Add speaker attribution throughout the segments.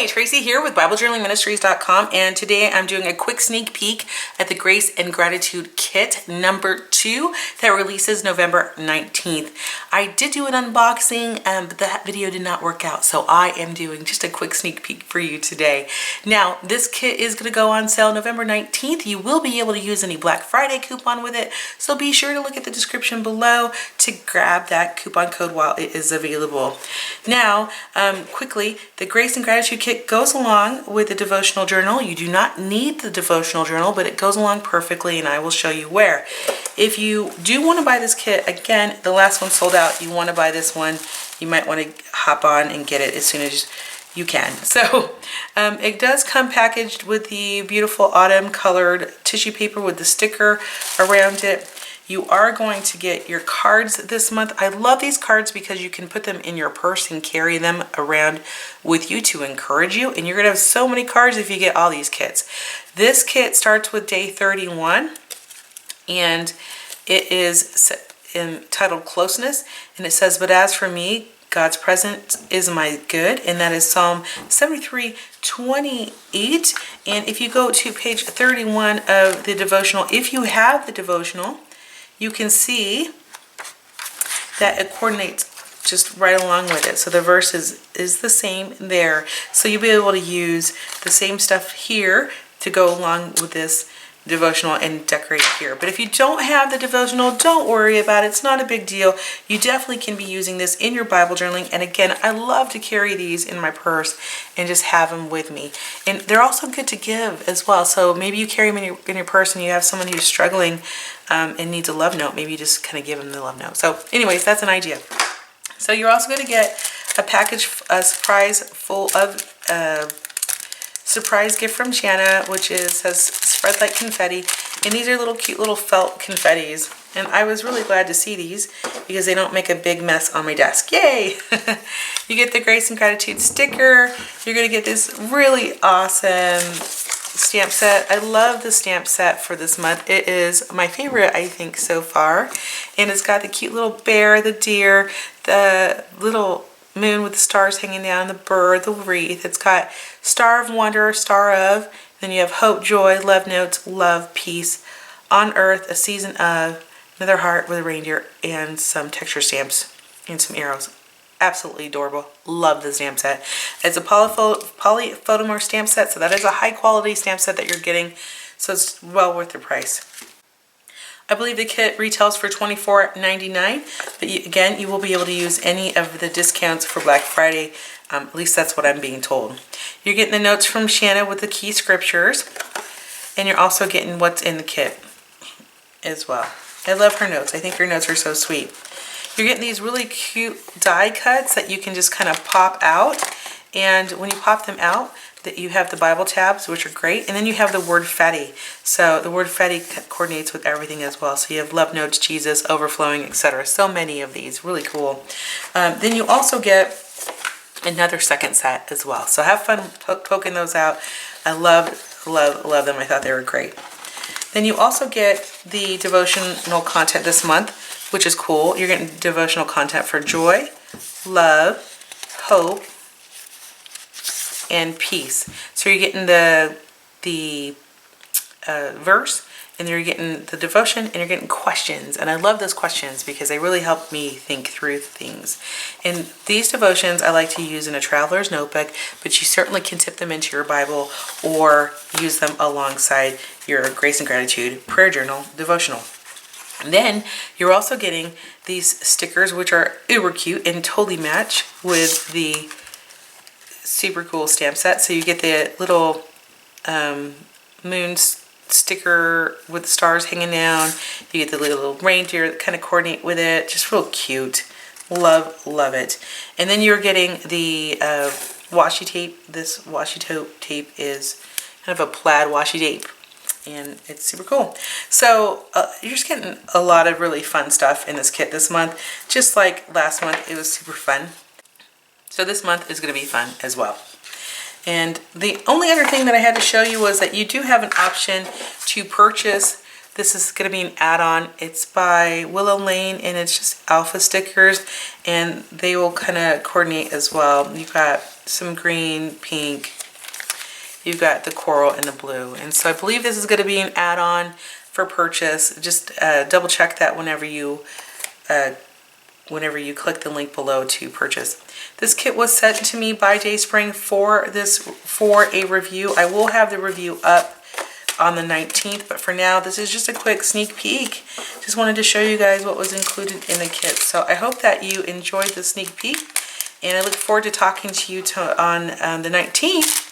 Speaker 1: Tracy here with BibleJournalingMinistries.com, and today I'm doing a quick sneak peek at the Grace and Gratitude Kit number 2 that releases November 19th. I did do an unboxing, but that video did not work out, so I am doing just a quick sneak peek for you today. Now, this kit is going to go on sale November 19th. You will be able to use any Black Friday coupon with it, so be sure to look at the description below to grab that coupon code while it is available. Now, quickly, the Grace and Gratitude Kit goes along with the devotional journal. You do not need the devotional journal, but it goes along perfectly, and I will show you where. If you do want to buy this kit, again, the last one sold out. You want to buy this one, you might want to hop on and get it as soon as you can. So it does come packaged with the beautiful autumn colored tissue paper with the sticker around it. You are going to get your cards this month. I love these cards because you can put them in your purse and carry them around with you to encourage you. And you're going to have so many cards if you get all these kits. This kit starts with day 31, and it is entitled Closeness. And it says, "But as for me, God's presence is my good," and that is Psalm 73:28. And if you go to page 31 of the devotional, if you have the devotional, you can see that it coordinates just right along with it. So the verse is the same there. So you'll be able to use the same stuff here to go along with this devotional and decorate here. But if you don't have the devotional, don't worry about it. It's not a big deal. You definitely can be using this in your Bible journaling. And again, I love to carry these in my purse and just have them with me. And they're also good to give as well. So maybe you carry them in your purse and you have someone who's struggling and needs a love note. Maybe you just kind of give them the love note. So anyways, that's an idea. So you're also going to get a package, a surprise full of surprise gift from Jana, which says "Spread Like Confetti," and these are little cute little felt confettis, and I was really glad to see these because they don't make a big mess on my desk. Yay! You get the Grace and Gratitude sticker. You're gonna get this really awesome stamp set. I love the stamp set for this month. It is my favorite, I think, so far, and it's got the cute little bear, the deer, the little moon with the stars hanging down, the bird, the wreath. It's got Star of Wonder, Star of, then you have Hope, Joy, Love Notes, Love, Peace, On Earth, A Season of, another heart with a reindeer, and some texture stamps and some arrows. Absolutely adorable. Love the stamp set. It's a polyphotomorph stamp set, so that is a high quality stamp set that you're getting, so it's well worth the price. I believe the kit retails for $24.99, but again, you will be able to use any of the discounts for Black Friday. At least that's what I'm being told. You're getting the notes from Shanna with the key scriptures, and you're also getting what's in the kit as well. I love her notes. I think her notes are so sweet. You're getting these really cute die cuts that you can just kind of pop out, and when you pop them out, that you have the Bible tabs, which are great, and then you have the word Fetty. So the word Fetty coordinates with everything as well. So you have Love Notes, Jesus, Overflowing, etc. So many of these, really cool. Then you also get another second set as well. So have fun poking those out. I love them. I thought they were great. Then you also get the devotional content this month, which is cool. You're getting devotional content for joy, love, hope, and peace. So you're getting the verse, and you're getting the devotion, and you're getting questions. And I love those questions because they really help me think through things. And these devotions I like to use in a traveler's notebook, but you certainly can tip them into your Bible or use them alongside your Grace and Gratitude prayer journal devotional. And then you're also getting these stickers, which are uber cute and totally match with the super cool stamp set. So you get the little moon sticker with the stars hanging down. You get the little reindeer that kind of coordinate with it. Just real cute. Love it. And then you're getting the washi tape. This washi tape is kind of a plaid washi tape, and it's super cool. So you're just getting a lot of really fun stuff in this kit this month. Just like last month, it was super fun. So this month is going to be fun as well. And the only other thing that I had to show you was that you do have an option to purchase. This is going to be an add-on. It's by Willow Lane, and it's just alpha stickers, and they will kind of coordinate as well. You've got some green, pink, you've got the coral and the blue. And so I believe this is going to be an add-on for purchase. Just double check that whenever you click the link below to purchase. This kit was sent to me by DaySpring for a review. I will have the review up on the 19th, but for now this is just a quick sneak peek. Just wanted to show you guys what was included in the kit. So I hope that you enjoyed the sneak peek, and I look forward to talking to you on the 19th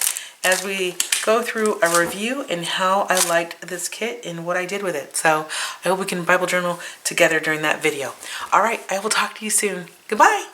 Speaker 1: as we go through a review and how I liked this kit and what I did with it. So I hope we can Bible journal together during that video. All right, I will talk to you soon. Goodbye.